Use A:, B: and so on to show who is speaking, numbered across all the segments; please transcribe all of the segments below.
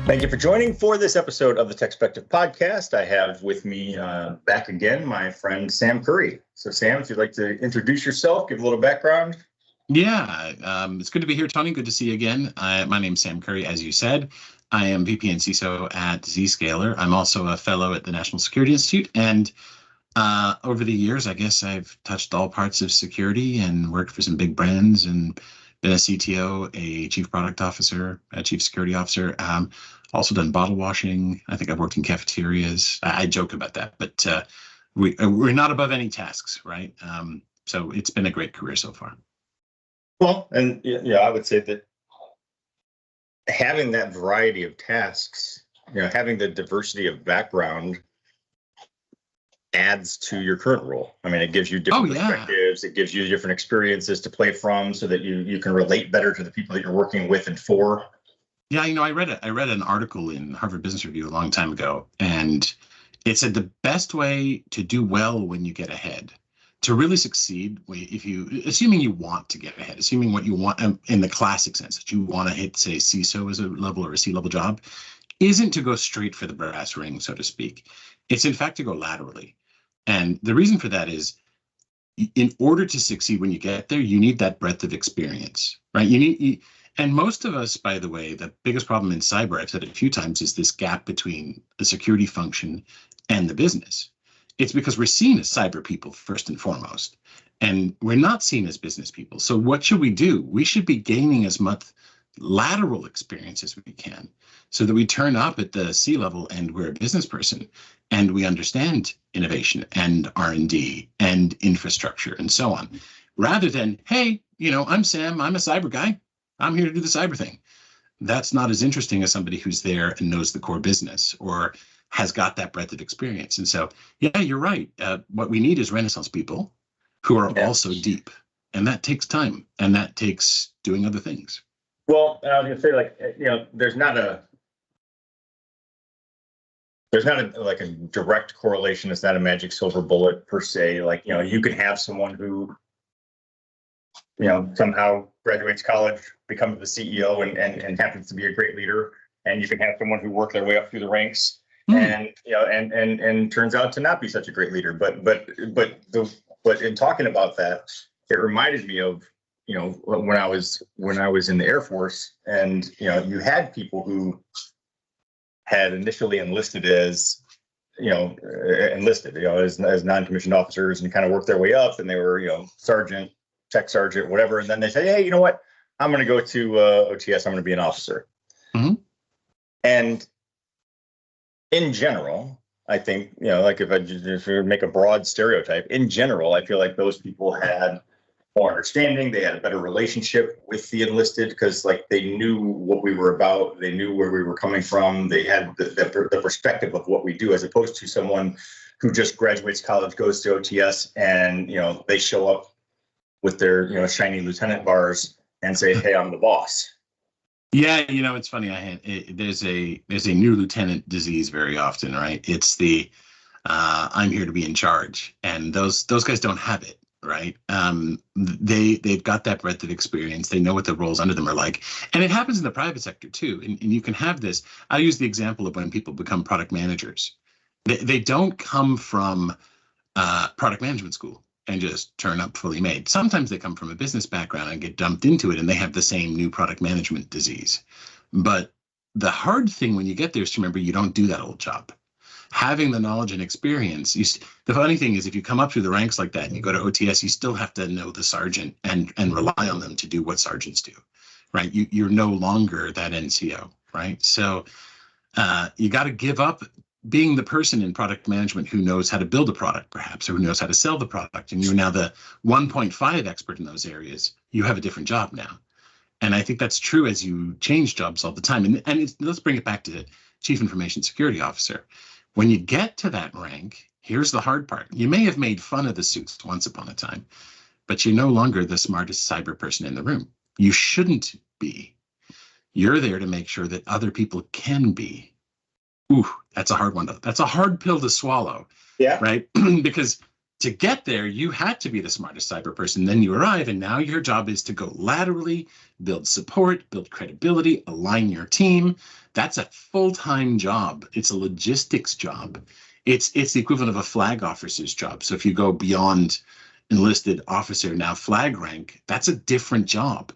A: Thank you for joining for this episode of the TechSpective Podcast. I have with me back again my friend Sam Curry. So Sam, if you'd like to introduce yourself, give a little background.
B: Yeah, it's good to be here, Tony. Good to see you again. My name's Sam Curry, as you said. I am VP and CISO at ZScaler. I'm also a fellow at the National Security Institute. And over the years, I guess I've touched all parts of security and worked for some big brands and been a CTO, a chief product officer, a chief security officer. Also done bottle washing. I think I've worked in cafeterias. I joke about that, but we're not above any tasks, right? So it's been a great career so far.
A: Well, and yeah, I would say that having that variety of tasks, having the diversity of background adds to your current role. I mean, it gives you different perspectives. It gives you different experiences to play from so that you can relate better to the people that you're working with and for.
B: Yeah, I read an article in Harvard Business Review a long time ago, and it said the best way to do well when you get ahead, to really succeed, assuming you want to get ahead, assuming what you want in the classic sense, that you want to hit, say, CISO as a level or a C-level job, isn't to go straight for the brass ring, so to speak. It's in fact to go laterally. And the reason for that is, in order to succeed when you get there, you need that breadth of experience, right? And most of us, by the way, the biggest problem in cyber, I've said it a few times, is this gap between the security function and the business. It's because we're seen as cyber people first and foremost, and we're not seen as business people. So what should we do? We should be gaining as much lateral experience as we can so that we turn up at the C-level and we're a business person and we understand innovation and R&D and infrastructure and so on, rather than, hey, I'm Sam, I'm a cyber guy. I'm here to do the cyber thing. That's not as interesting as somebody who's there and knows the core business or has got that breadth of experience. And so, yeah, you're right. What we need is Renaissance people who are also deep. And that takes time, and that takes doing other things.
A: Well, I was going to say, there's not a direct correlation. It's not a magic silver bullet per se. You could have someone who, somehow graduates college, becomes the CEO and happens to be a great leader. And you can have someone who worked their way up through the ranks and turns out to not be such a great leader. But in talking about that, it reminded me of, when I was in the Air Force, and, you had people who had initially enlisted as non-commissioned officers and kind of worked their way up, and they were, sergeant, tech sergeant, whatever. And then they say, hey, you know what? I'm going to go to OTS. I'm going to be an officer. Mm-hmm. And in general, I think, if we make a broad stereotype, in general, I feel like those people had more understanding. They had a better relationship with the enlisted because, they knew what we were about. They knew where we were coming from. They had the perspective of what we do, as opposed to someone who just graduates college, goes to OTS, and, they show up with their, shiny lieutenant bars and say, hey, I'm the boss.
B: Yeah, it's funny. There's a new lieutenant disease very often, right? It's the I'm here to be in charge, and those guys don't have it, right? They've got that breadth of experience. They know what the roles under them are like, and it happens in the private sector too. And you can have this. I'll use the example of when people become product managers. They don't come from product management school and just turn up fully made. Sometimes they come from a business background and get dumped into it, and they have the same new product management disease. But the hard thing when you get there is to remember you don't do that old job. Having the knowledge and experience, the funny thing is, if you come up through the ranks like that and you go to OTS, you still have to know the sergeant and rely on them to do what sergeants do, right? You're no longer that NCO, right? So you got to give up being the person in product management who knows how to build a product, perhaps, or who knows how to sell the product, and you're now the 1.5 expert in those areas. You have a different job now. And I think that's true as you change jobs all the time. And let's bring it back to Chief Information Security Officer. When you get to that rank, here's the hard part. You may have made fun of the suits once upon a time, but you're no longer the smartest cyber person in the room. You shouldn't be. You're there to make sure that other people can be. Ooh, that's a hard one. That's a hard pill to swallow. Yeah. Right? Because to get there, you had to be the smartest cyber person. Then you arrive, and now your job is to go laterally, build support, build credibility, align your team. That's a full-time job. It's a logistics job. It's the equivalent of a flag officer's job. So if you go beyond enlisted officer, now flag rank, that's a different job.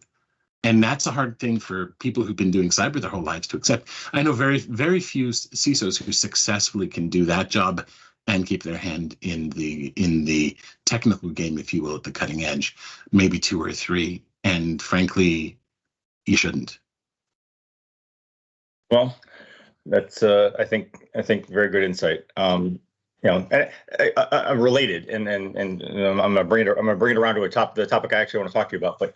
B: And that's a hard thing for people who've been doing cyber their whole lives to accept. I know very, very few CISOs who successfully can do that job and keep their hand in the technical game, if you will, at the cutting edge. Maybe 2 or 3. And frankly, you shouldn't.
A: Well, that's I think very good insight. I'm related, and I'm gonna bring it around to the topic I actually want to talk to you about. But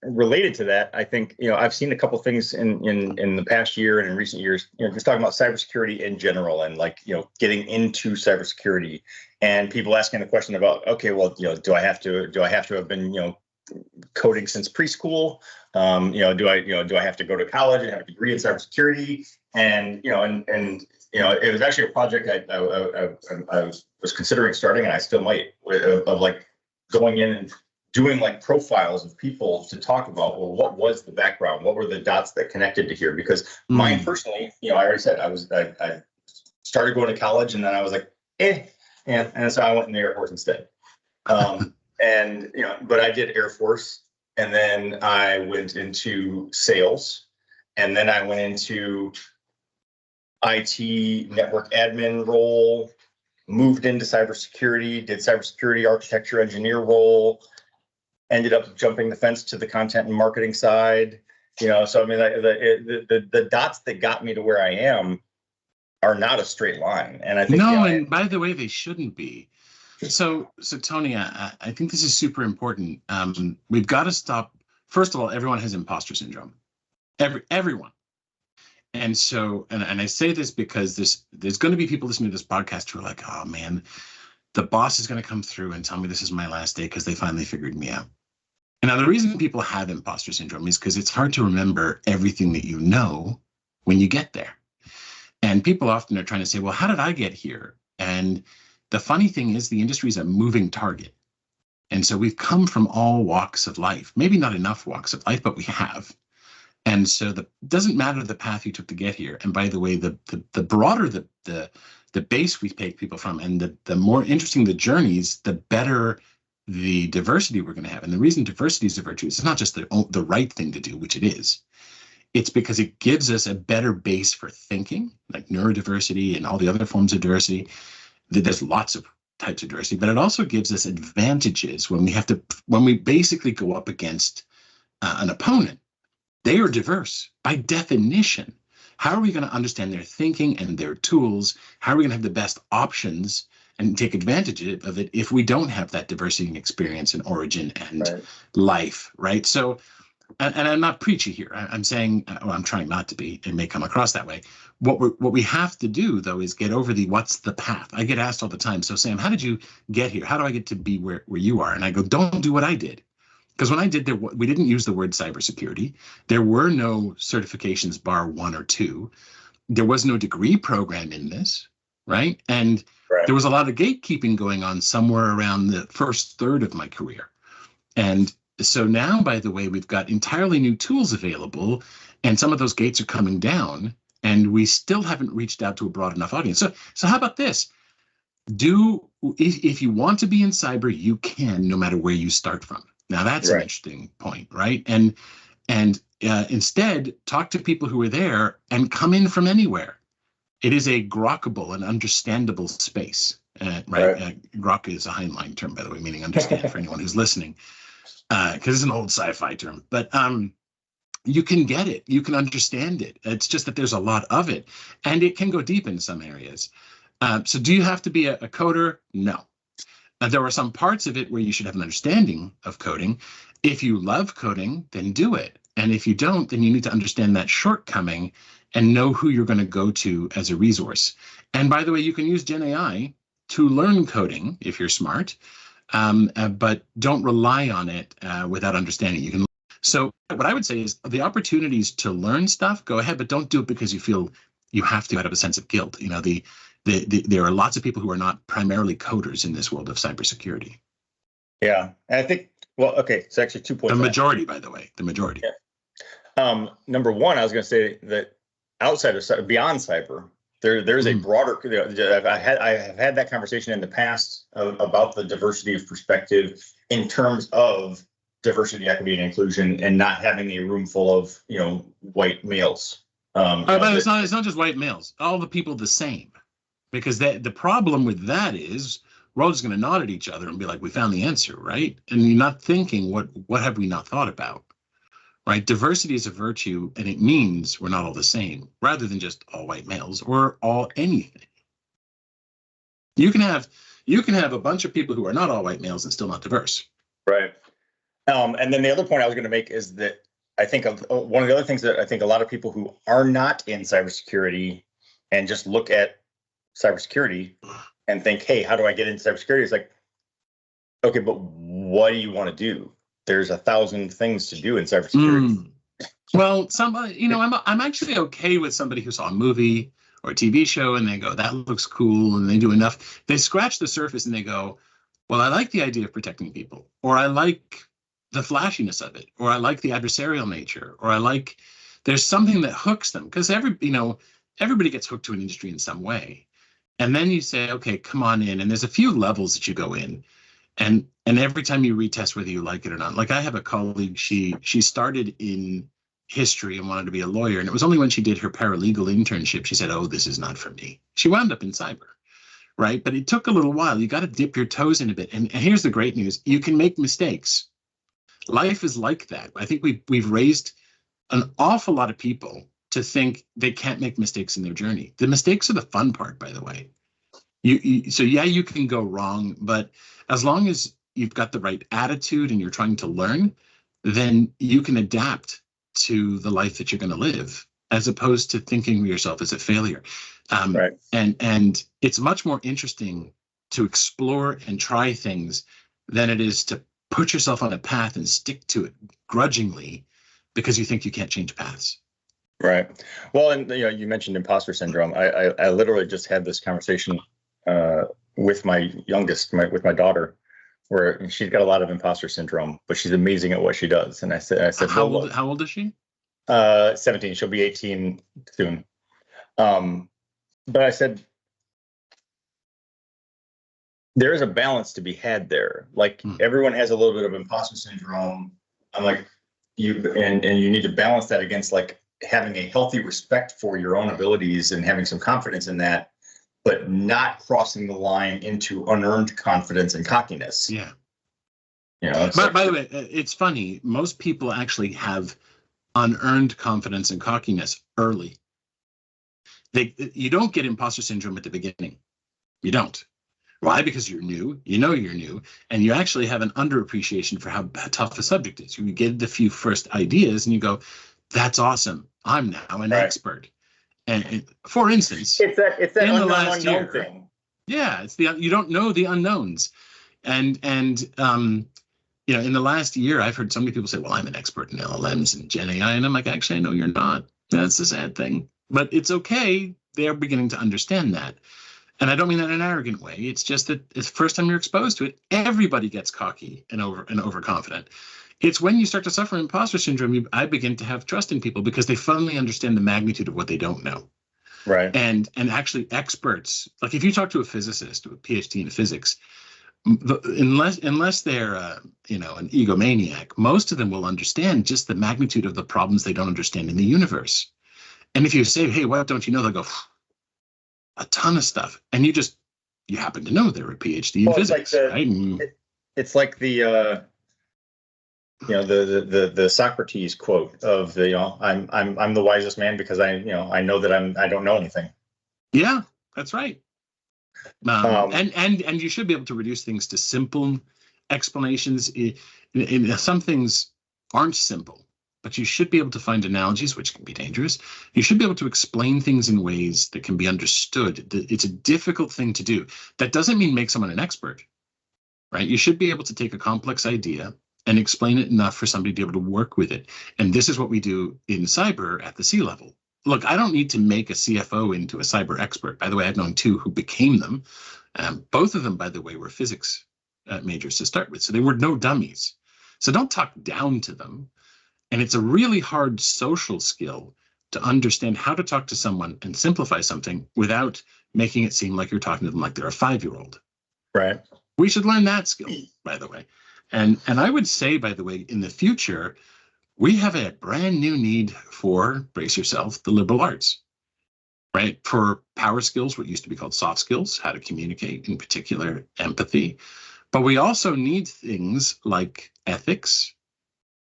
A: related to that, I think I've seen a couple things in the past year and in recent years. Just talking about cybersecurity in general, and getting into cybersecurity, and people asking the question about, okay, well, do I have to have been coding since preschool? Do I have to go to college and have a degree in cybersecurity? And it was actually a project I was considering starting, and I still might, of going in and doing profiles of people to talk about, well, what was the background? What were the dots that connected to here? Because mine personally, I already said I started going to college, and then I was like, and so I went in the Air Force instead. But I did Air Force, and then I went into sales, and then I went into IT network admin role, moved into cybersecurity, did cybersecurity architecture engineer role, ended up jumping the fence to the content and marketing side. So I mean, the dots that got me to where I am are not a straight line. And I think
B: and by the way, they shouldn't be. So Tony, I think this is super important. We've got to stop. First of all, everyone has imposter syndrome. Everyone. And so, and I say this because there's going to be people listening to this podcast who are like, oh man, the boss is going to come through and tell me this is my last day because they finally figured me out. And now the reason people have imposter syndrome is because it's hard to remember everything that you know when you get there. And people often are trying to say, well, how did I get here? And the funny thing is the industry is a moving target. And so we've come from all walks of life, maybe not enough walks of life, but we have. And so it doesn't matter the path you took to get here. And by the way, the broader the base we take people from, and the more interesting the journeys, the better the diversity we're going to have. And the reason diversity is a virtue is it's not just the right thing to do, which it is. It's because it gives us a better base for thinking, like neurodiversity and all the other forms of diversity. There's lots of types of diversity, but it also gives us advantages when we basically go up against an opponent. They are diverse by definition. How are we going to understand their thinking and their tools? How are we going to have the best options and take advantage of it if we don't have that diversity and experience and origin and life, right? So, and I'm not preachy here. I'm saying, well, I'm trying not to be. It may come across that way. What we have to do, though, is get over what's the path. I get asked all the time, so Sam, how did you get here? How do I get to be where you are? And I go, don't do what I did. Because when I did we didn't use the word cybersecurity. There were no certifications bar 1 or 2. There was no degree program in this, right? And there was a lot of gatekeeping going on somewhere around the first third of my career. And so now, by the way, we've got entirely new tools available, and some of those gates are coming down, and we still haven't reached out to a broad enough audience. So how about this? If you want to be in cyber, you can, no matter where you start from. Now that's an interesting point, right? And instead, talk to people who are there and come in from anywhere. It is a grokkable and understandable space, right? Grok is a Heinlein term, by the way, meaning understand for anyone who's listening, because it's an old sci-fi term. But you can get it, you can understand it. It's just that there's a lot of it, and it can go deep in some areas. So do you have to be a coder? No. There are some parts of it where you should have an understanding of coding. If you love coding, then do it. And if you don't, then you need to understand that shortcoming and know who you're going to go to as a resource. And by the way, you can use Gen AI to learn coding if you're smart, but don't rely on it without understanding. You can. So what I would say is the opportunities to learn stuff, go ahead, but don't do it because you feel you have to out of a sense of guilt. There are lots of people who are not primarily coders in this world of cybersecurity.
A: Yeah, and I think, well, okay, it's actually 2 points.
B: The majority, by the way, the majority.
A: Yeah. Number one, I was going to say that outside of beyond cyber, there's a broader. I have had that conversation in the past about the diversity of perspective in terms of diversity, equity, and inclusion, and not having a room full of white males.
B: But it's not just white males. All the people the same, because the problem with that is we're all just going to nod at each other and be like, we found the answer, right? And you're not thinking what have we not thought about, right? Diversity is a virtue, and it means we're not all the same, rather than just all white males or all anything. You can have a bunch of people who are not all white males and still not diverse.
A: Right. And then the other point I was going to make is that I think one of the other things that I think a lot of people who are not in cybersecurity and just look at cybersecurity and think, hey, how do I get into cybersecurity? It's like, okay, but what do you want to do? There's 1,000 things to do in cybersecurity.
B: Well, I'm actually okay with somebody who saw a movie or a TV show and they go, that looks cool, and they do enough. They scratch the surface and they go, well, I like the idea of protecting people, or I like the flashiness of it, or I like the adversarial nature, or there's something that hooks them, because everybody gets hooked to an industry in some way. And then you say, okay, come on in. And there's a few levels that you go in. And every time you retest whether you like it or not. Like, I have a colleague, she started in history and wanted to be a lawyer. And it was only when she did her paralegal internship, she said, oh, this is not for me. She wound up in cyber, right? But it took a little while. You got to dip your toes in a bit. And here's the great news. You can make mistakes. Life is like that. I think we've raised an awful lot of people to think they can't make mistakes in their journey. The mistakes are the fun part, by the way. You can go wrong, but as long as you've got the right attitude and you're trying to learn, then you can adapt to the life that you're going to live, as opposed to thinking of yourself as a failure.
A: Right.
B: And it's much more interesting to explore and try things than it is to put yourself on a path and stick to it grudgingly because you think you can't change paths.
A: Right. Well, and you mentioned imposter syndrome. I literally just had this conversation with my youngest, with my daughter, where she's got a lot of imposter syndrome, but she's amazing at what she does. And I said,
B: how old is she?
A: 17. She'll be 18 soon. But I said, there is a balance to be had there. Like, everyone has a little bit of imposter syndrome. I'm like, you need to balance that against like having a healthy respect for your own abilities and having some confidence in that, but not crossing the line into unearned confidence and cockiness.
B: Yeah.
A: By
B: the way, it's funny. Most people actually have unearned confidence and cockiness early. You don't get imposter syndrome at the beginning. You don't. Why? Because you're new, you're new, and you actually have an underappreciation for how tough a subject is. You get the few first ideas and you go, that's awesome. I'm now an expert. And for instance,
A: it's that
B: in the
A: last unknown thing.
B: Yeah, it's you don't know the unknowns. And in the last year, I've heard so many people say, well, I'm an expert in LLMs and Gen AI. And I'm like, actually, I know you're not. That's the sad thing. But it's okay. They're beginning to understand that. And I don't mean that in an arrogant way. It's just that it's the first time you're exposed to it, everybody gets cocky and overconfident. It's when you start to suffer imposter syndrome, I begin to have trust in people because they finally understand the magnitude of what they don't know.
A: Right.
B: And actually experts, like if you talk to a physicist with a PhD in physics, unless they're an egomaniac, most of them will understand just the magnitude of the problems they don't understand in the universe. And if you say, hey, what don't you know? They'll go, a ton of stuff. And you happen to know they're a PhD in physics, right?
A: It's like the Socrates quote of I'm the wisest man because I know that I don't know anything.
B: Yeah, that's right. And you should be able to reduce things to simple explanations. Some things aren't simple, but you should be able to find analogies, which can be dangerous. You should be able to explain things in ways that can be understood. It's a difficult thing to do. That doesn't mean make someone an expert, right? You should be able to take a complex idea and explain it enough for somebody to be able to work with it. And this is what we do in cyber at the C level. look, I don't need to make a CFO into a cyber expert. By the way, I've known two who became them. Both of them, by the way, were physics majors to start with. So they were no dummies. So don't talk down to them. And it's a really hard social skill to understand how to talk to someone and simplify something without making it seem like you're talking to them like they're a 5-year-old.
A: Right.
B: We should learn that skill, by the way. And I would say, by the way, in the future, we have a brand new need for, brace yourself, the liberal arts, right? For power skills, what used to be called soft skills, how to communicate, in particular, empathy. But we also need things like ethics.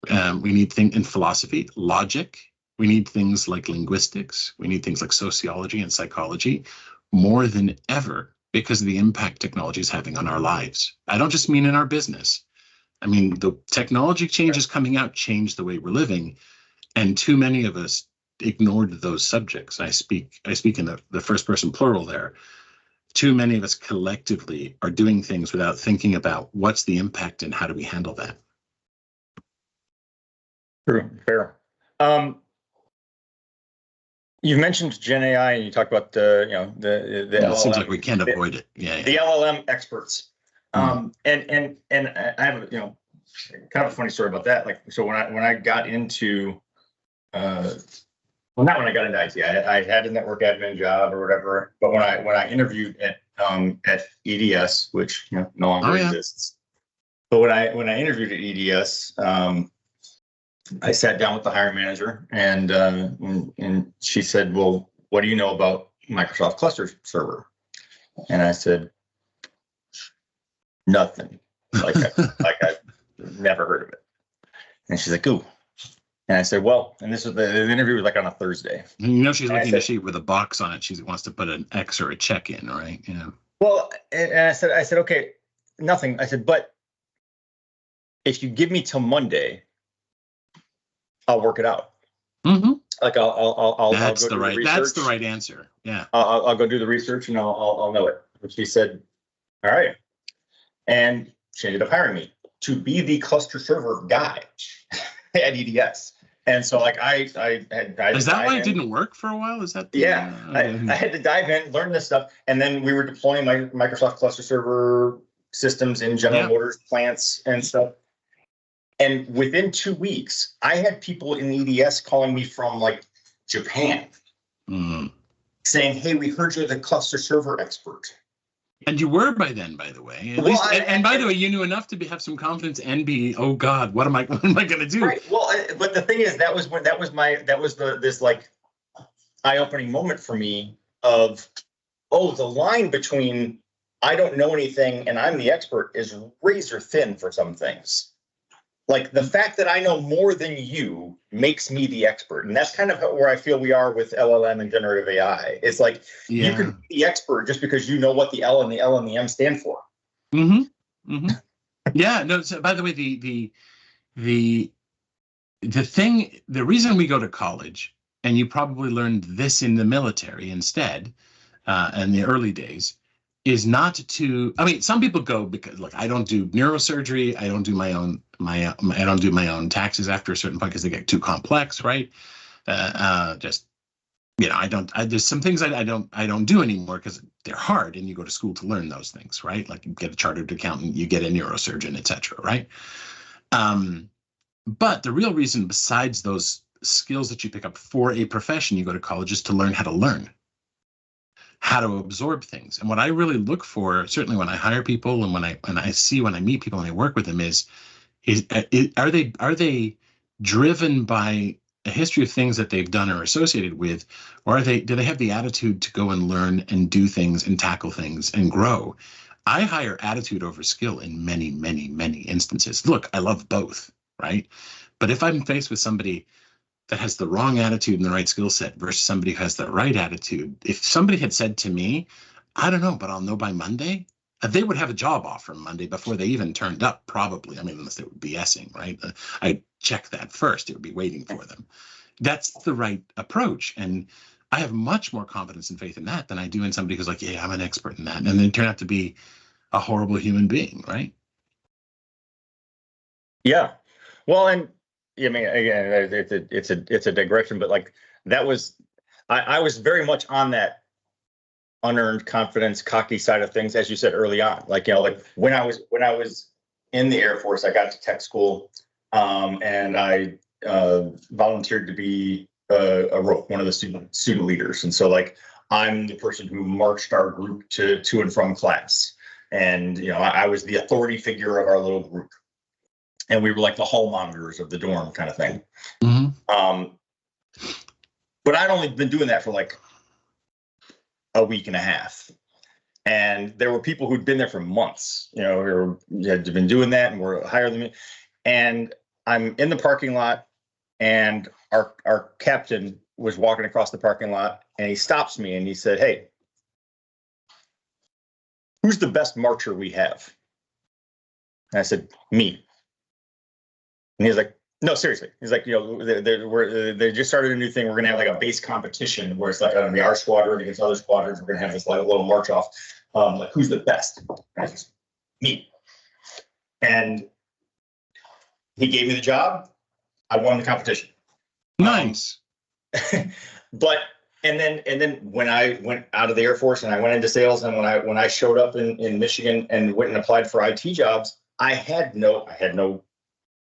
B: We need things in philosophy, logic. We need things like linguistics. We need things like sociology and psychology more than ever because of the impact technology is having on our lives. I don't just mean in our business. I mean, the technology changes coming out changed the way we're living, and too many of us ignored those subjects. I speak in the first person plural there. Too many of us collectively are doing things without thinking about what's the impact and how do we handle that.
A: True, fair. You mentioned Gen AI, and you talked about the LLM.
B: It seems like we can't avoid it. Yeah.
A: The LLM experts. And I have kind of a funny story about that. Like, so when I got into not when I got into IT, I had a network admin job or whatever. But when I interviewed at EDS, which no longer exists. But when I interviewed at EDS, I sat down with the hiring manager, and she said, "Well, what do you know about Microsoft Cluster Server?" And I said, "Nothing. Like I've never heard of it." And she's like, "Ooh." And I said, "Well," and this was the interview was like on a Thursday.
B: She's looking at a sheet with a box on it. She wants to put an X or a check in, right? Yeah.
A: Well, and I said, "Okay, nothing." I said, "But if you give me till Monday, I'll work it out."
B: Mm-hmm.
A: Like I'll
B: That's
A: go
B: the
A: do
B: right.
A: the research.
B: That's the right answer. Yeah.
A: I'll go do the research and I'll know it. And she said, "All right," and she ended up hiring me to be the cluster server guy at EDS. And so, like, I had
B: Is that why it didn't work for a while? Is that
A: I had to dive in, learn this stuff, and then we were deploying my Microsoft Cluster Server systems in General Motors plants and stuff. And within 2 weeks, I had people in EDS calling me from like Japan, saying, "Hey, we heard you're the cluster server expert."
B: And you were by then, by the way. At least, and by the way, you knew enough to have some confidence and be, "Oh God, what am I going to do?"
A: Right. Well, but the thing is, that was this like eye-opening moment for me of, oh, the line between I don't know anything and I'm the expert is razor thin for some things. Like the fact that I know more than you makes me the expert. And that's kind of where I feel we are with LLM and generative AI. It's like you can be the expert just because you know what the L and the M stand for.
B: Mm-hmm. Mm-hmm. Yeah. No. So, by the way, the reason we go to college, and you probably learned this in the military instead, in the early days, is not to. I mean, some people go because, look, I don't do neurosurgery. I don't do my own I don't do my own taxes after a certain point because they get too complex, right? Just I don't. There's some things I don't do anymore because they're hard, and you go to school to learn those things, right? Like you get a chartered accountant, you get a neurosurgeon, etc., right? But the real reason, besides those skills that you pick up for a profession, you go to college is to learn how to learn. How to absorb things. And what I really look for, certainly when I hire people and when I meet people and I work with them, is are they driven by a history of things that they've done or associated with, or do they have the attitude to go and learn and do things and tackle things and grow? I hire attitude over skill in many, many, many instances. Look, I love both, right? But if I'm faced with somebody that has the wrong attitude and the right skill set versus somebody who has the right attitude. If somebody had said to me, "I don't know, but I'll know by Monday," they would have a job offer Monday before they even turned up, probably. I mean, unless they were BSing, right? I'd check that first. It would be waiting for them. That's the right approach. And I have much more confidence and faith in that than I do in somebody who's like, "Yeah, I'm an expert in that," and then turn out to be a horrible human being, right?
A: Yeah. Well, and I mean, again, it's a digression, but like that was I was very much on that unearned confidence, cocky side of things, as you said early on. Like, like when I was in the Air Force, I got to tech school, and I volunteered to be a ROPE, one of the student leaders. And so, like, I'm the person who marched our group to and from class. And, I was the authority figure of our little group. And we were like the hall monitors of the dorm kind of thing. Mm-hmm. But I'd only been doing that for like a week and a half. And there were people who'd been there for months, who had been doing that and were higher than me. And I'm in the parking lot, and our captain was walking across the parking lot, and he stops me and he said, "Hey, who's the best marcher we have?" And I said, "Me." And he's like, "No, seriously." He's like, they just started a new thing. We're going to have like a base competition where it's like going to be our squadron against other squadrons. We're going to have this like little march off. Like, who's the best? And I said, "Me." And he gave me the job. I won the competition.
B: Nice.
A: But and then when I went out of the Air Force and I went into sales, and when I showed up in Michigan and went and applied for IT jobs, I had no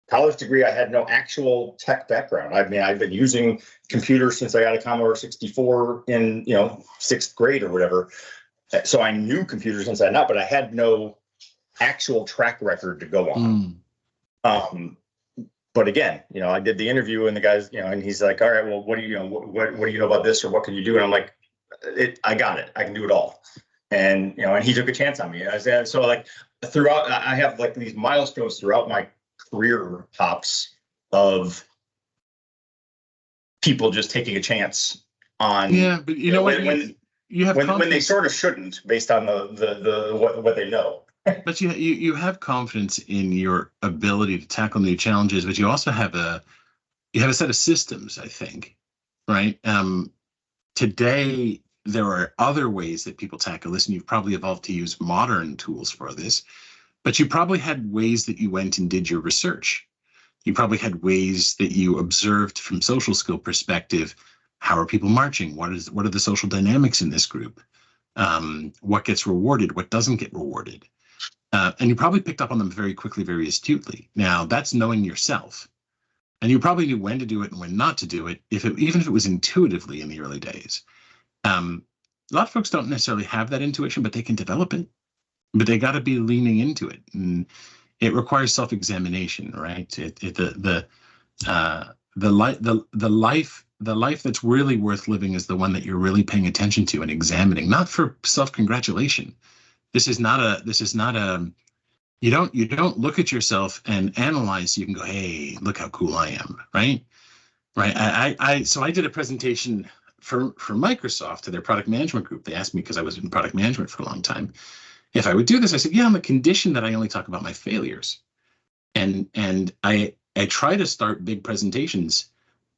A: college degree. I had no actual tech background. I mean, I've been using computers since I got a Commodore 64 in, 6th grade or whatever. So I knew computers inside out, but I had no actual track record to go on. But again, I did the interview, and the guys, and he's like, "All right, well, what do you know? What do you know about this, or what can you do?" And I'm like, "I got it. I can do it all." And and he took a chance on me. I said, so like throughout, I have like these milestones throughout my career hops of people just taking a chance on.
B: Yeah, but when you have
A: when they sort of shouldn't, based on the what they know.
B: But you have confidence in your ability to tackle new challenges, but you also have a set of systems, I think, right? Today there are other ways that people tackle this, and you've probably evolved to use modern tools for this, but you probably had ways that you went and did your research. You probably had ways that you observed from social skill perspective. How are people marching? What are the social dynamics in this group? What gets rewarded? What doesn't get rewarded? And you probably picked up on them very quickly, very astutely. Now, that's knowing yourself. And you probably knew when to do it and when not to do it, even if it was intuitively in the early days. A lot of folks don't necessarily have that intuition, but they can develop it. But they got to be leaning into it. And it requires self-examination, right? The life that's really worth living is the one that you're really paying attention to and examining, not for self-congratulation. This is not a you don't look at yourself and analyze so you can go, "Hey, look how cool I am," right? So I did a presentation for Microsoft to their product management group. They asked me, because I was in product management for a long time, if I would do this. I said, "Yeah, on the condition that I only talk about my failures." And I try to start big presentations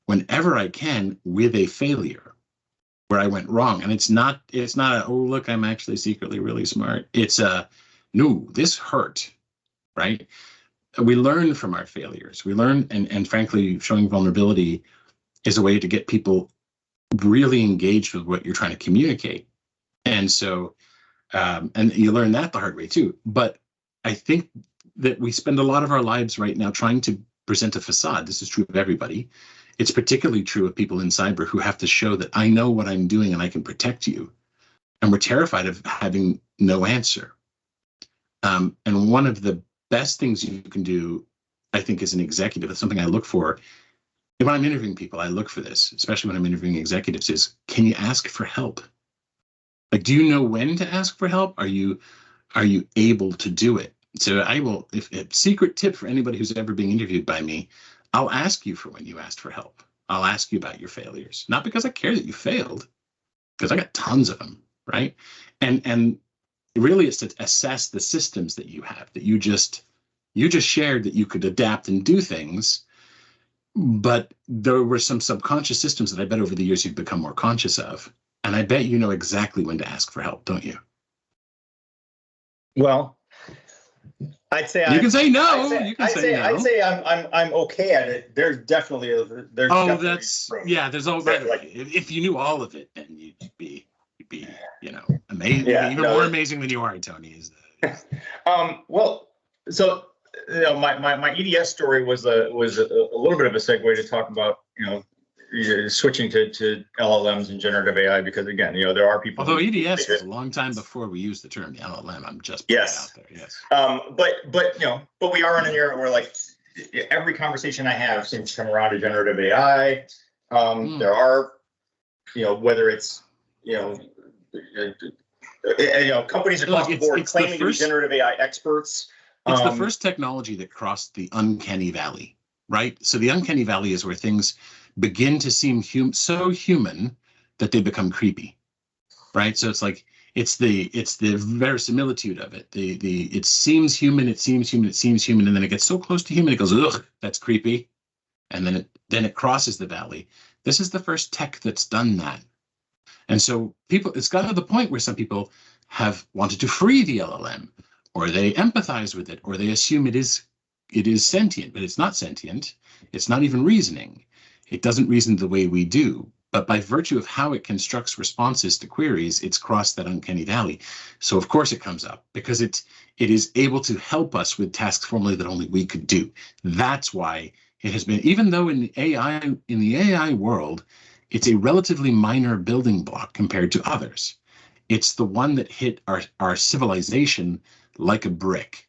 B: whenever I can with a failure where I went wrong. And it's not oh, look, I'm actually secretly really smart. It's no, this hurt, right? We learn from our failures. We learn, and frankly, showing vulnerability is a way to get people really engaged with what you're trying to communicate. And so, and you learn that the hard way too. But I think that we spend a lot of our lives right now trying to present a facade. This is true of everybody. It's particularly true of people in cyber who have to show that I know what I'm doing and I can protect you. And we're terrified of having no answer. And one of the best things you can do, I think, as an executive, it's something I look for. When I'm interviewing people, I look for this, especially when I'm interviewing executives, is, can you ask for help? Like, do you know when to ask for help? Are you able to do it? So I will, if a secret tip for anybody who's ever being interviewed by me, I'll ask you for when you asked for help. I'll ask you about your failures, not because I care that you failed, because I got tons of them, right? And really it's to assess the systems that you have, that you just shared, that you could adapt and do things, but there were some subconscious systems that I bet over the years you've become more conscious of. And I bet you know exactly when to ask for help, don't you?
A: Well, I'd say
B: you can say no.
A: I'd say I'm okay at it. There's definitely there's.
B: Oh,
A: definitely
B: that's
A: room.
B: There's all right. Like, if you knew all of it, then you'd be amazing.
A: Yeah,
B: even more amazing than you are, Tony.
A: Well, so my EDS story was a little bit of a segue to talk about switching to LLMs and generative AI, because again, there are people.
B: Although EDS was a long time before we used the term LLM, I'm just putting it out there. Yes.
A: But we are in an era where like every conversation I have seems to come around to generative AI. There are, whether it's companies across the board claiming to be generative AI experts.
B: It's the first technology that crossed the uncanny valley, right? So the uncanny valley is where things begin to seem so human that they become creepy, right? So it's like it's the verisimilitude of it. It seems human, and then it gets so close to human, it goes, ugh, that's creepy, and then it crosses the valley. This is the first tech that's done that, and so it's got to the point where some people have wanted to free the LLM, or they empathize with it, or they assume it is sentient, but it's not sentient. It's not even reasoning. It doesn't reason the way we do, but by virtue of how it constructs responses to queries, it's crossed that uncanny valley. So of course it comes up because it is able to help us with tasks formerly that only we could do. That's why it has been, even though in the AI world, it's a relatively minor building block compared to others. It's the one that hit our civilization like a brick.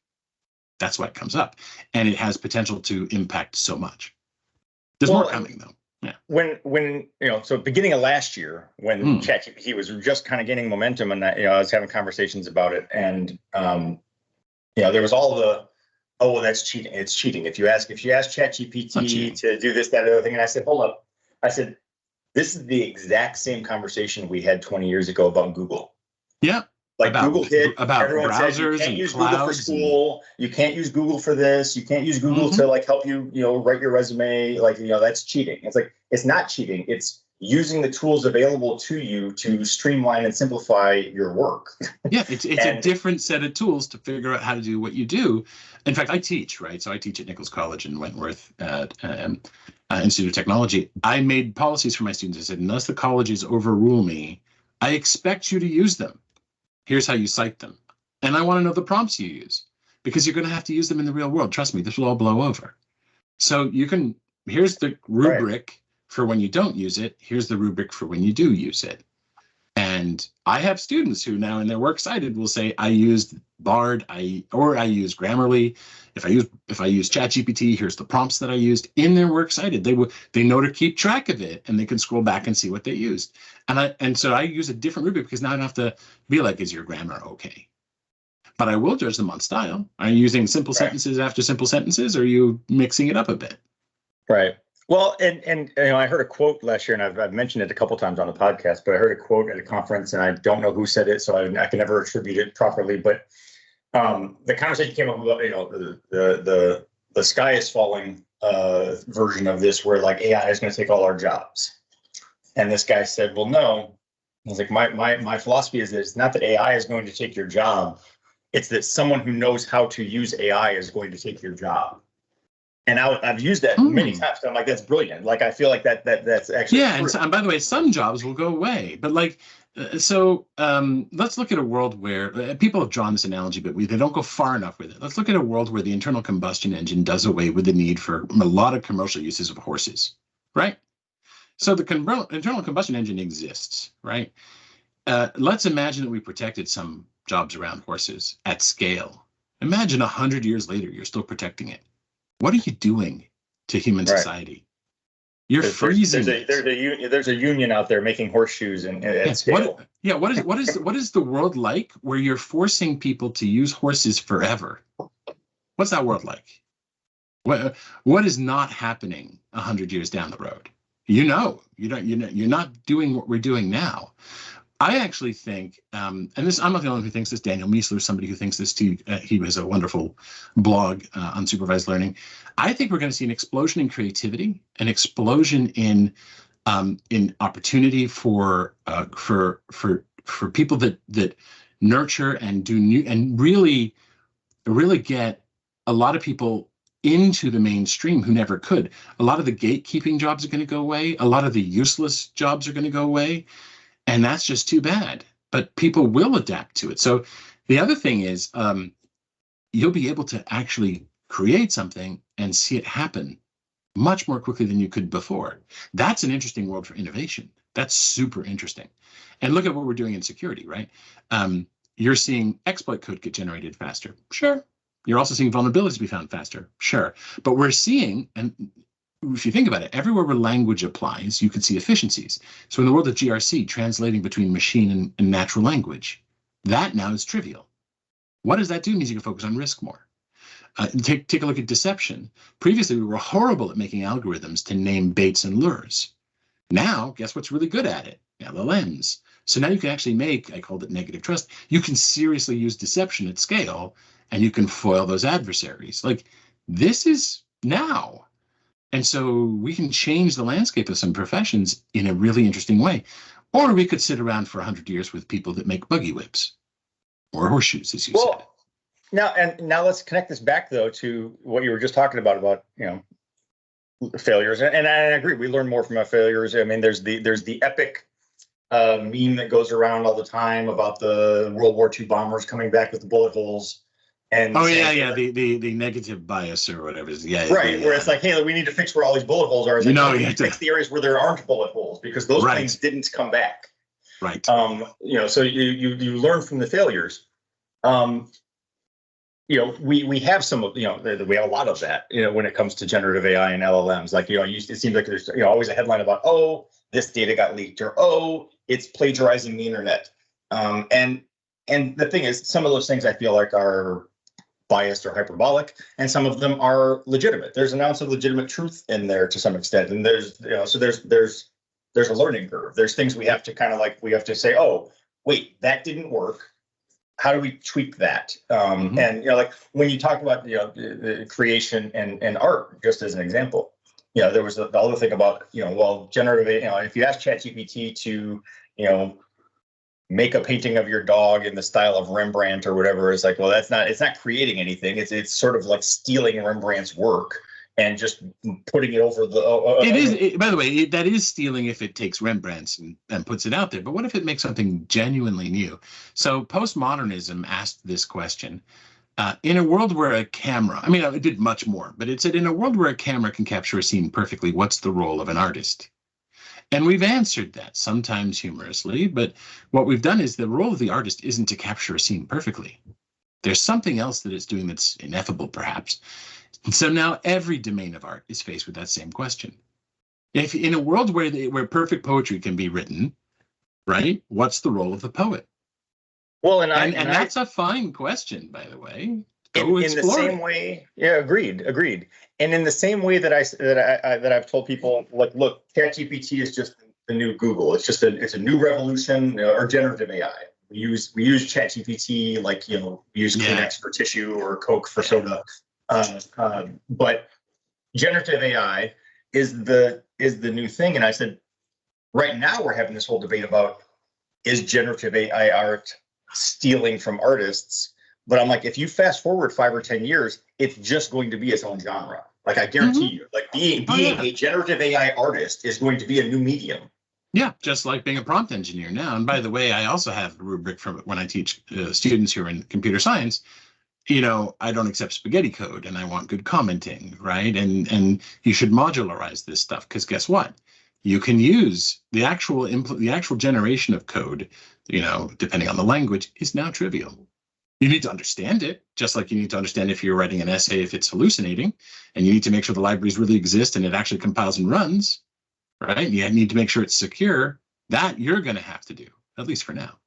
B: That's why it comes up, and it has potential to impact so much. There's more coming though. Yeah.
A: When so beginning of last year, when ChatGPT was just kind of gaining momentum, and I was having conversations about it, and there was all the, oh, well, that's cheating. It's cheating. If you ask ChatGPT to do this, that, or the other thing, and I said, hold up. I said, this is the exact same conversation we had 20 years ago about Google.
B: Yeah.
A: Like Google hit, everyone said you can't use Google for school. You can't use Google for this. You can't use Google to like help you, write your resume. Like, that's cheating. It's like, it's not cheating. It's using the tools available to you to streamline and simplify your work.
B: Yeah, it's a different set of tools to figure out how to do what you do. In fact, I teach, right? So I teach at Nichols College in Wentworth at Institute of Technology. I made policies for my students. I said, unless the colleges overrule me, I expect you to use them. Here's how you cite them. And I want to know the prompts you use, because you're going to have to use them in the real world. Trust me, this will all blow over. So here's the rubric for when you don't use it. Here's the rubric for when you do use it. And I have students who now in their works cited will say, I used Bard, I used Grammarly. If I use ChatGPT, here's the prompts that I used in their works cited. They know to keep track of it, and they can scroll back and see what they used. And so I use a different rubric, because now I don't have to be like, is your grammar okay? But I will judge them on style. Are you using simple sentences after simple sentences, or are you mixing it up a bit?
A: Right. Well, and I heard a quote last year, and I've mentioned it a couple times on the podcast, but I heard a quote at a conference, and I don't know who said it, so I can never attribute it properly. But the conversation came up about the sky is falling version of this, where like AI is going to take all our jobs. And this guy said, well, no. I was like, my philosophy is that it's not that AI is going to take your job. It's that someone who knows how to use AI is going to take your job. And I've used that many times. So I'm like, that's brilliant. Like, I feel like that's actually
B: true. And by the way, some jobs will go away. But like, let's look at a world where people have drawn this analogy, but they don't go far enough with it. Let's look at a world where the internal combustion engine does away with the need for a lot of commercial uses of horses, right? So the internal combustion engine exists, right? Let's imagine that we protected some jobs around horses at scale. Imagine 100 years later, you're still protecting it. What are you doing to human society? You're freezing.
A: There's a union out there making horseshoes at scale.
B: What is the world like where you're forcing people to use horses forever? What's that world like? What is not happening 100 years down the road? You're not doing what we're doing now. I actually think, and this, I'm not the only one who thinks this. Daniel Miessler, somebody who thinks this too. He has a wonderful blog on supervised learning. I think we're going to see an explosion in creativity, an explosion in opportunity for people that nurture and do new and really really get a lot of people into the mainstream who never could. A lot of the gatekeeping jobs are going to go away. A lot of the useless jobs are going to go away. And that's just too bad. But people will adapt to it. So the other thing is you'll be able to actually create something and see it happen much more quickly than you could before. That's an interesting world for innovation. That's super interesting. And look at what we're doing in security, right? You're seeing exploit code get generated faster. Sure. You're also seeing vulnerabilities be found faster. Sure. But we're seeing, and if you think about it, everywhere where language applies, you can see efficiencies. So in the world of GRC, translating between machine and natural language, that now is trivial. What does that do? It means you can focus on risk more. Take a look at deception. Previously, we were horrible at making algorithms to name baits and lures. Now, guess what's really good at it? LLMs. So now you can actually make, I called it negative trust, you can seriously use deception at scale, and you can foil those adversaries. Like, this is now. And so we can change the landscape of some professions in a really interesting way. Or we could sit around for 100 years with people that make buggy whips or horseshoes, as you said.
A: Now let's connect this back though to what you were just talking about failures. And I agree, we learn more from our failures. I mean, there's the epic meme that goes around all the time about the World War II bombers coming back with the bullet holes. And
B: the negative bias or whatever.
A: Right, where it's like, hey, we need to fix where all these bullet holes are. It's like, we need to fix the areas where there aren't bullet holes because those things didn't come back.
B: Right.
A: So you learn from the failures. We have some of, we have a lot of that, when it comes to generative AI and LLMs. Like, it seems like there's, always a headline about, oh, this data got leaked, or, oh, it's plagiarizing the internet. And the thing is, some of those things I feel like are biased or hyperbolic, and some of them are legitimate. There's an ounce of legitimate truth in there to some extent. And there's a learning curve. There's things we have to we have to say, oh, wait, that didn't work. How do we tweak that? And like when you talk about the creation and art, just as an example, there was the other thing about generative. If you ask ChatGPT to make a painting of your dog in the style of Rembrandt or whatever, it's like, well, it's not creating anything. It's sort of like stealing Rembrandt's work and just putting it over the.
B: By the way, that is stealing if it takes Rembrandt's and puts it out there. But what if it makes something genuinely new? So postmodernism asked this question. In a world where a camera, it did much more, but it said, in a world where a camera can capture a scene perfectly, what's the role of an artist? And we've answered that, sometimes humorously, but what we've done is the role of the artist isn't to capture a scene perfectly. There's something else that it's doing that's ineffable, perhaps. And so now every domain of art is faced with that same question. If in a world where perfect poetry can be written, right, what's the role of the poet? Well, and that's a fine question, by the way.
A: In the same way, agreed. And in the same way that I've told people, like, look, ChatGPT is just the new Google. It's a new revolution, or generative AI. We use ChatGPT like we use Kleenex for tissue or Coke for soda. But generative AI is the new thing. And I said, right now we're having this whole debate about, is generative AI art stealing from artists? But I'm like, if you fast forward 5 or 10 years, it's just going to be its own genre. Like, I guarantee you, like being a generative AI artist is going to be a new medium.
B: Yeah, just like being a prompt engineer now. And by the way, I also have a rubric from when I teach students who are in computer science. I don't accept spaghetti code, and I want good commenting, right? And you should modularize this stuff, because guess what? You can use the actual generation of code, depending on the language, is now trivial. You need to understand it, just like you need to understand if you're writing an essay, if it's hallucinating, and you need to make sure the libraries really exist and it actually compiles and runs, right? You need to make sure it's secure. That you're going to have to do, at least for now.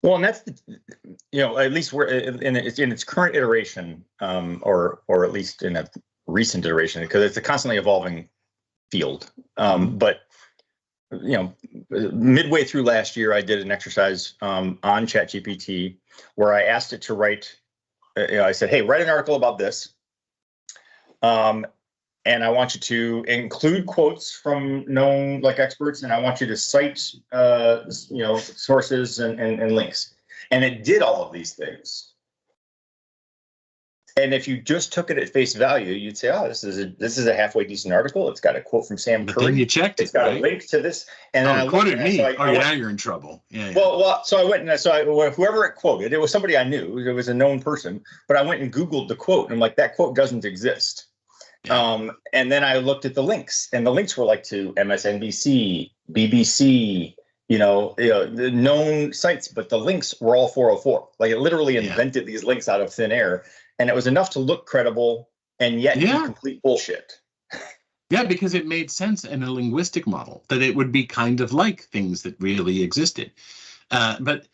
A: Well, and that's at least we're in its current iteration, or at least in a recent iteration, because it's a constantly evolving field. But midway through last year, I did an exercise on ChatGPT where I asked it to write. I said, "Hey, write an article about this, and I want you to include quotes from known experts, and I want you to cite sources and links." And it did all of these things. And if you just took it at face value, you'd say, "Oh, this is a halfway decent article. It's got a quote from Sam
B: But
A: Curry.
B: then you checked it.
A: It's got
B: right?
A: a link to this." And then
B: Oh,
A: I
B: it quoted me.
A: now
B: You're in trouble. Yeah.
A: Well, so I went and I saw whoever it quoted. It was somebody I knew. It was a known person. But I went and Googled the quote, and I'm like, that quote doesn't exist.
B: Yeah.
A: And then I looked at the links, and the links were like to MSNBC, BBC, the known sites, but the links were all 404. Like it literally invented these links out of thin air, and it was enough to look credible and yet be complete bullshit.
B: Yeah, because it made sense in a linguistic model that it would be kind of like things that really existed. But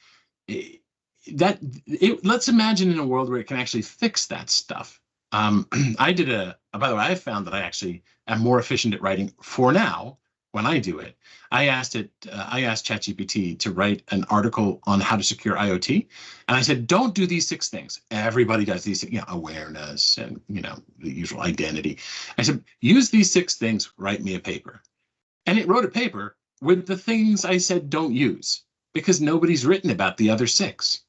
B: let's imagine in a world where it can actually fix that stuff. By the way, I found that I actually am more efficient at writing for now when I do it. I asked ChatGPT to write an article on how to secure IoT. And I said, don't do these 6 things. Everybody does these things, awareness and, the usual identity. I said, use these 6 things, write me a paper. And it wrote a paper with the things I said don't use because nobody's written about the other 6.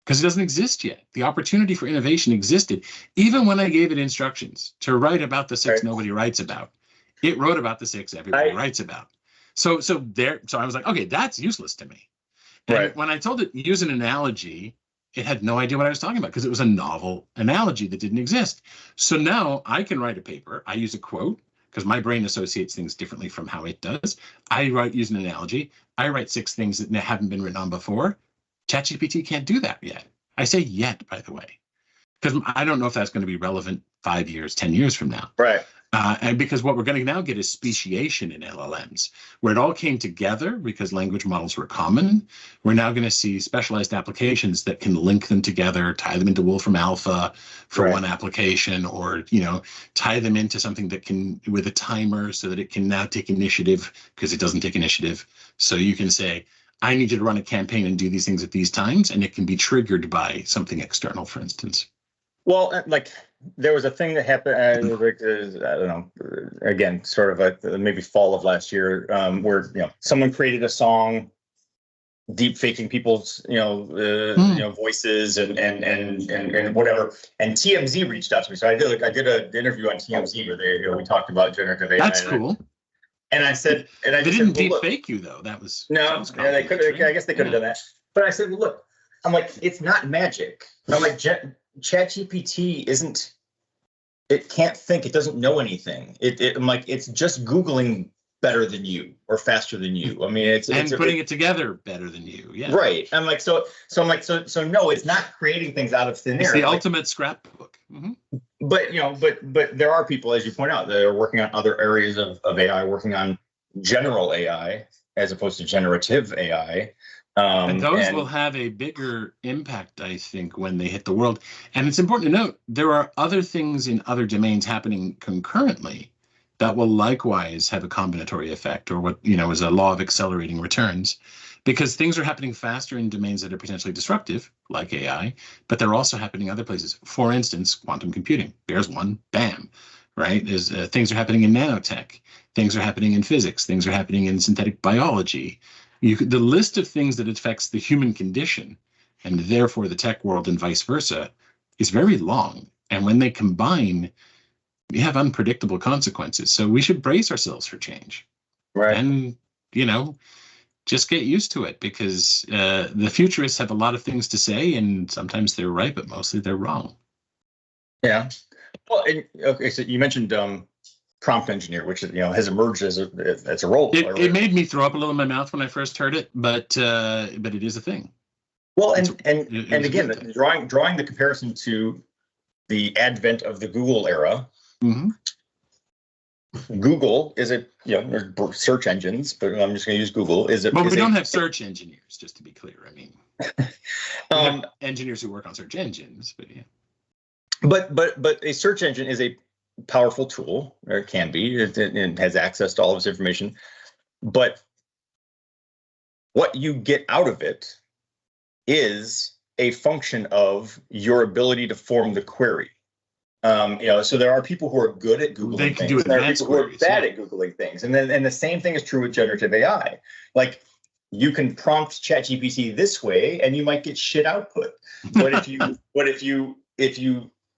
B: Because it doesn't exist yet. The opportunity for innovation existed. Even when I gave it instructions to write about the 6 nobody writes about, it wrote about the 6 everybody writes about. So I was like, okay, that's useless to me. And when I told it use an analogy, it had no idea what I was talking about because it was a novel analogy that didn't exist. So now I can write a paper. I use a quote because my brain associates things differently from how it does. I use an analogy. I write 6 things that haven't been written on before. ChatGPT can't do that yet. I say yet, by the way, because I don't know if that's going to be relevant 5 years, 10 years from now.
A: Right.
B: And because what we're going to now get is speciation in LLMs, where it all came together because language models were common. We're now going to see specialized applications that can link them together, tie them into Wolfram Alpha for one application, or tie them into something that can with a timer so that it can now take initiative because it doesn't take initiative. So you can say, I need you to run a campaign and do these things at these times, and it can be triggered by something external, for instance.
A: Well, like there was a thing that happened, I don't know, again, sort of like maybe fall of last year, where someone created a song, deep faking people's voices and whatever, and TMZ reached out to me. So I did an interview on TMZ where we talked about generative AI.
B: That's cool.
A: And I said,
B: they didn't deep fake you though. That was
A: they could. I guess they could have done that. But I said, well, look, I'm like, it's not magic. I'm like, ChatGPT isn't. It can't think. It doesn't know anything. I'm like, it's just Googling better than you or faster than you. I mean, it's
B: putting it together better than you. Yeah.
A: Right. I'm like, so no, it's not creating things out of thin air.
B: It's the ultimate scrapbook. Mm-hmm.
A: But there are people, as you point out, that are working on other areas of AI, working on general AI as opposed to generative AI.
B: And those will have a bigger impact, I think, when they hit the world. And it's important to note there are other things in other domains happening concurrently that will likewise have a combinatory effect, or what is a law of accelerating returns, because things are happening faster in domains that are potentially disruptive, like AI, but they're also happening other places. For instance, quantum computing. There's one, bam, right? There's things are happening in nanotech. Things are happening in physics. Things are happening in synthetic biology. The list of things that affects the human condition, and therefore the tech world and vice versa, is very long. And when they combine, we have unpredictable consequences. So we should brace ourselves for change.
A: Right.
B: And, just get used to it, because the futurists have a lot of things to say, and sometimes they're right, but mostly they're wrong.
A: Yeah. Well, okay, so you mentioned prompt engineer, which has emerged as a role.
B: It made me throw up a little in my mouth when I first heard it, but it is a thing.
A: Well, and again, drawing the comparison to the advent of the Google era.
B: Mm-hmm.
A: Google is there's search engines, but I'm just going to use Google.
B: But we don't have search engineers, just to be clear. I mean, we have engineers who work on search engines, but yeah.
A: But a search engine is a powerful tool, or it can be. It has access to all of this information, but what you get out of it is a function of your ability to form the query. So there are people who are good at Googling
B: they can
A: things,
B: do
A: and there are people who are bad
B: yeah.
A: at Googling things. And the same thing is true with generative AI. Like, you can prompt ChatGPT this way and you might get shit output. But if you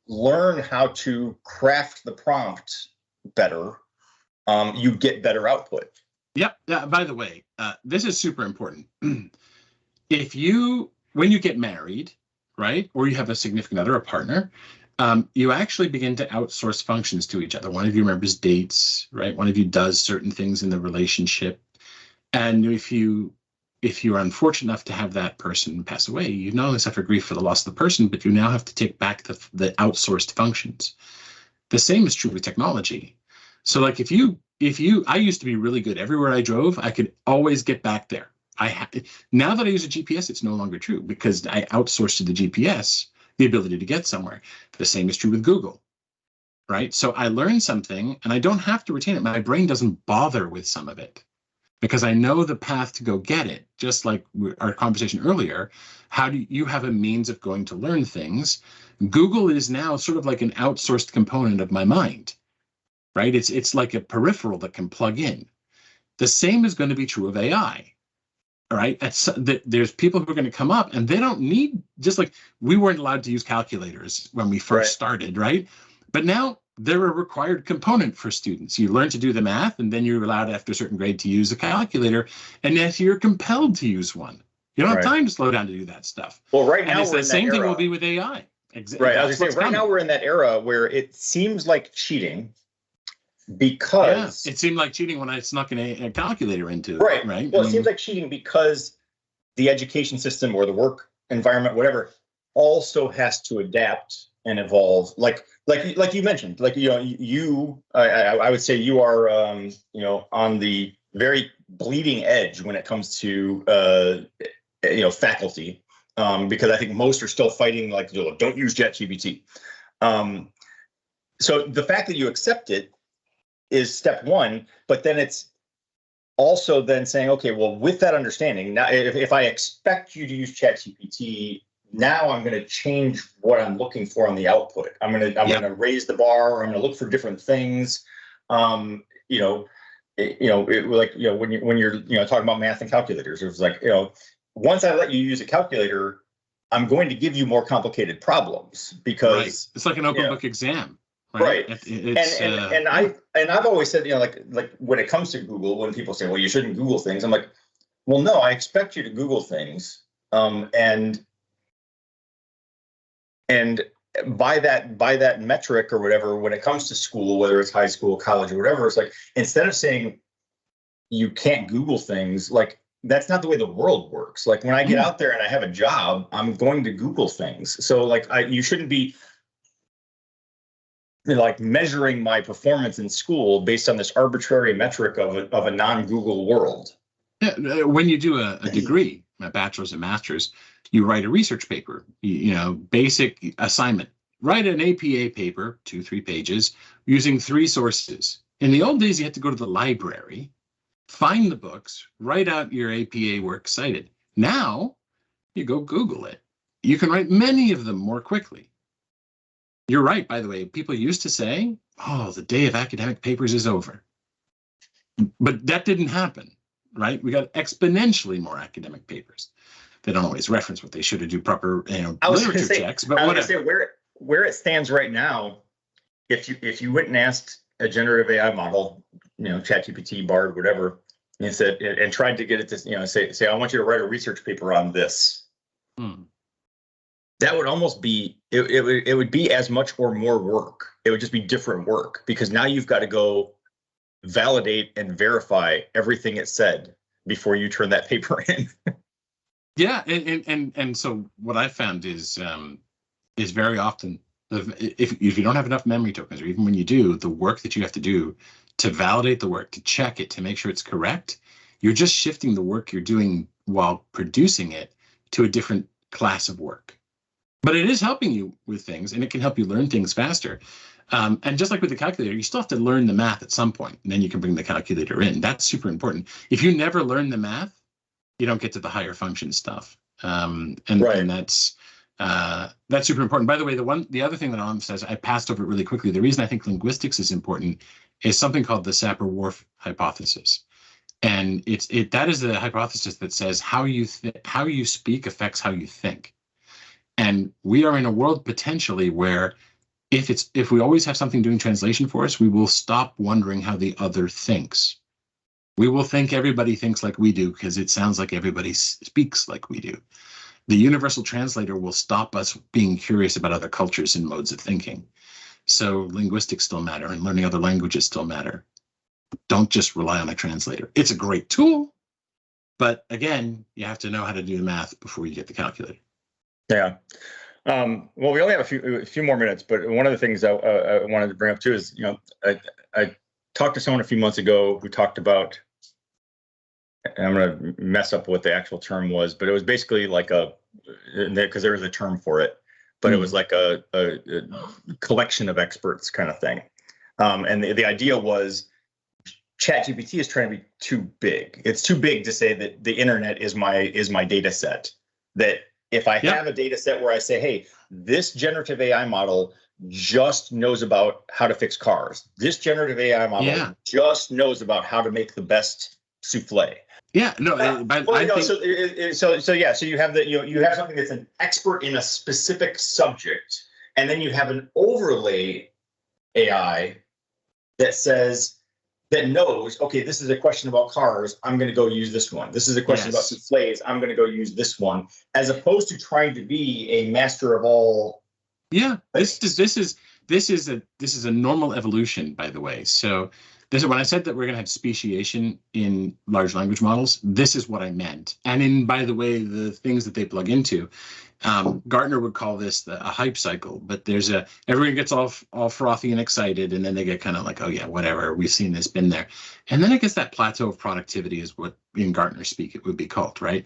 A: learn how to craft the prompt better, you get better output.
B: Yep. By the way, this is super important. When you get married, right, or you have a significant other, a partner, you actually begin to outsource functions to each other. One of you remembers dates, right? One of you does certain things in the relationship. And if you're unfortunate enough to have that person pass away, you not only suffer grief for the loss of the person, but you now have to take back the outsourced functions. The same is true with technology. So like I used to be really good. Everywhere I drove, I could always get back there. Now that I use a GPS, it's no longer true because I outsourced to the GPS the ability to get somewhere. The same is true with Google, right? So I learn something and I don't have to retain it. My brain doesn't bother with some of it because I know the path to go get it. Just like our conversation earlier, how do you have a means of going to learn things? Google is now sort of like an outsourced component of my mind, right? It's like a peripheral that can plug in. The same is going to be true of AI. All right. There's people who are going to come up and they don't need, just like we weren't allowed to use calculators when we first started, right? But now they're a required component for students. You learn to do the math and then you're allowed after a certain grade to use a calculator. And yet you're compelled to use one. You don't have time to slow down to do that stuff.
A: Well, right now,
B: it's the same thing will be with AI.
A: Right. I was going to say, right now we're in that era where it seems like cheating. Because
B: it seemed like cheating when I snuck a calculator into
A: right.
B: Right.
A: Well, it seems like cheating because the education system or the work environment, whatever, also has to adapt and evolve. Like you mentioned, like I would say you are on the very bleeding edge when it comes to faculty, because I think most are still fighting like don't use ChatGPT. So the fact that you accept it is step one, but then it's also then saying, okay, well, with that understanding, now if I expect you to use ChatGPT, now I'm going to change what I'm looking for on the output. I'm going to raise the bar. I'm going to look for different things. When you're talking about math and calculators, it was like, once I let you use a calculator, I'm going to give you more complicated problems because
B: it's like an open book exam.
A: Right. And I've always said, like when it comes to Google, when people say, well, you shouldn't Google things, I'm like, well, no, I expect you to Google things. And by that metric or whatever, when it comes to school, whether it's high school, college, or whatever, it's like, instead of saying you can't Google things, like that's not the way the world works. Like when I get out there and I have a job, I'm going to Google things. So like you shouldn't be like measuring my performance in school based on this arbitrary metric of a non-Google world.
B: Yeah, when you do a degree, a bachelor's and master's, you write a research paper, basic assignment. Write an APA paper, 2-3 pages, using 3 sources. In the old days, you had to go to the library, find the books, write out your APA work cited. Now, you go Google it. You can write many of them more quickly. You're right, by the way. People used to say, oh, the day of academic papers is over. But that didn't happen, right? We got exponentially more academic papers. They don't always reference what they should do proper literature checks. But
A: I was going to say, where it stands right now, if you went and asked a generative AI model, ChatGPT, Bard, whatever, and said and tried to get it to say I want you to write a research paper on this. That would almost be it would be as much or more work. It would just be different work because now you've got to go validate and verify everything it said before you turn that paper in.
B: Yeah, and so what I found is very often if you don't have enough memory tokens, or even when you do, the work that you have to do to validate the work, to check it, to make sure it's correct, you're just shifting the work you're doing while producing it to a different class of work. But it is helping you with things, and it can help you learn things faster. And just like with the calculator, you still have to learn the math at some point, and then you can bring the calculator in. That's super important. If you never learn the math, you don't get to the higher function stuff. And that's super important. By the way, the other thing that I'll emphasize, I passed over it really quickly. The reason I think linguistics is important is something called the Sapir-Whorf hypothesis. And that is the hypothesis that says how you speak affects how you think. And we are in a world potentially where if we always have something doing translation for us, we will stop wondering how the other thinks. We will think everybody thinks like we do because it sounds like everybody speaks like we do. The universal translator will stop us being curious about other cultures and modes of thinking. So linguistics still matter, and learning other languages still matter. Don't just rely on a translator. It's a great tool, but again, you have to know how to do the math before you get the calculator.
A: Yeah. Well, we only have a few more minutes, but one of the things I wanted to bring up too is, I talked to someone a few months ago who talked about, and I'm going to mess up what the actual term was, but it was basically like because there was a term for it, but it was like a collection of experts kind of thing. And the idea was ChatGPT is trying to be too big. It's too big to say that the internet is my data set. That if I have a data set where I say, hey, this generative AI model just knows about how to fix cars. This generative AI model just knows about how to make the best souffle.
B: Yeah, no,
A: so you have you have something that's an expert in a specific subject, and then you have an overlay AI that knows, okay, this is a question about cars, I'm going to go use this one. This is a question about souffles, I'm going to go use this one, as opposed to trying to be a master of all.
B: Yeah, this is a normal evolution, by the way. So this is when I said that we're going to have speciation in large language models. This is what I meant. And by the way, the things that they plug into, Gartner would call this a hype cycle. But everyone gets all frothy and excited, and then they get kind of like, oh yeah, whatever, we've seen this, been there. And then I guess that plateau of productivity is what in Gartner speak it would be called, right?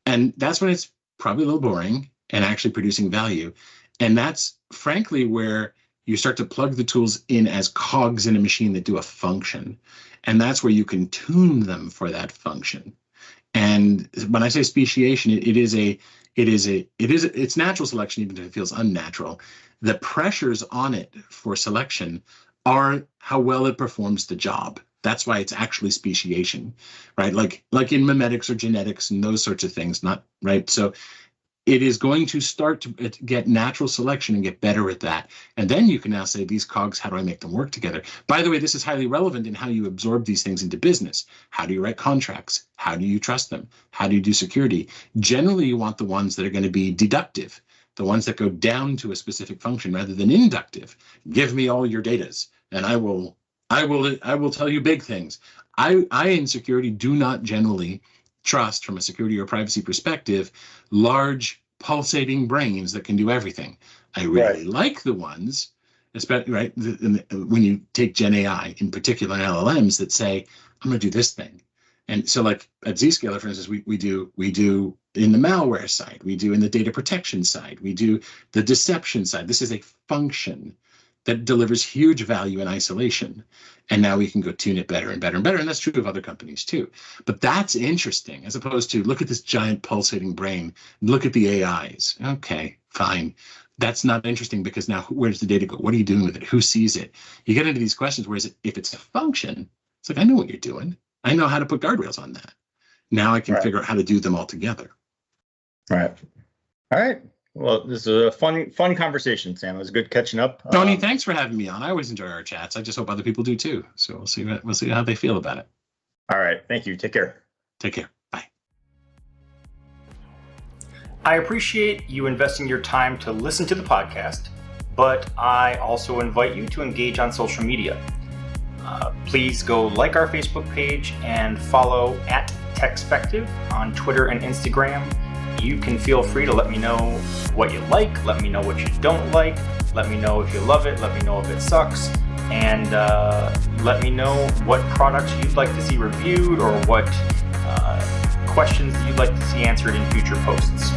B: And that's when it's probably a little boring and actually producing value. And that's frankly where you start to plug the tools in as cogs in a machine that do a function. And that's where you can tune them for that function. And when I say speciation, it's natural selection, even if it feels unnatural. The pressures on it for selection are how well it performs the job. That's why it's actually speciation, right? Like in memetics or genetics and those sorts of things, not right. So it is going to start to get natural selection and get better at that. And then you can now say, these cogs, how do I make them work together? By the way, this is highly relevant in how you absorb these things into business. How do you write contracts? How do you trust them? How do you do security? Generally, you want the ones that are going to be deductive, the ones that go down to a specific function rather than inductive. Give me all your datas and I will tell you big things. I in security do not generally trust, from a security or privacy perspective, large pulsating brains that can do everything. I really like the ones, especially when you take Gen AI in particular and LLMs that say, I'm going to do this thing. And so like at ZScaler, for instance, we do in the malware side, we do in the data protection side, we do the deception side. This is a function that delivers huge value in isolation. And now we can go tune it better and better and better. And that's true of other companies too. But that's interesting, as opposed to look at this giant pulsating brain, look at the AIs. Okay, fine. That's not interesting because now where does the data go? What are you doing with it? Who sees it? You get into these questions, whereas if it's a function, it's like, I know what you're doing. I know how to put guardrails on that. Now I can figure out how to do them all together.
A: Right. All right. Well, this is a fun conversation, Sam. It was good catching up.
B: Tony, thanks for having me on. I always enjoy our chats. I just hope other people do too. So we'll see how they feel about it.
A: All right. Thank you. Take care.
B: Take care. Bye.
C: I appreciate you investing your time to listen to the podcast, but I also invite you to engage on social media. Please go like our Facebook page and follow at TechSpective on Twitter and Instagram. You can feel free to let me know what you like, let me know what you don't like, let me know if you love it, let me know if it sucks, and let me know what products you'd like to see reviewed or what questions you'd like to see answered in future posts.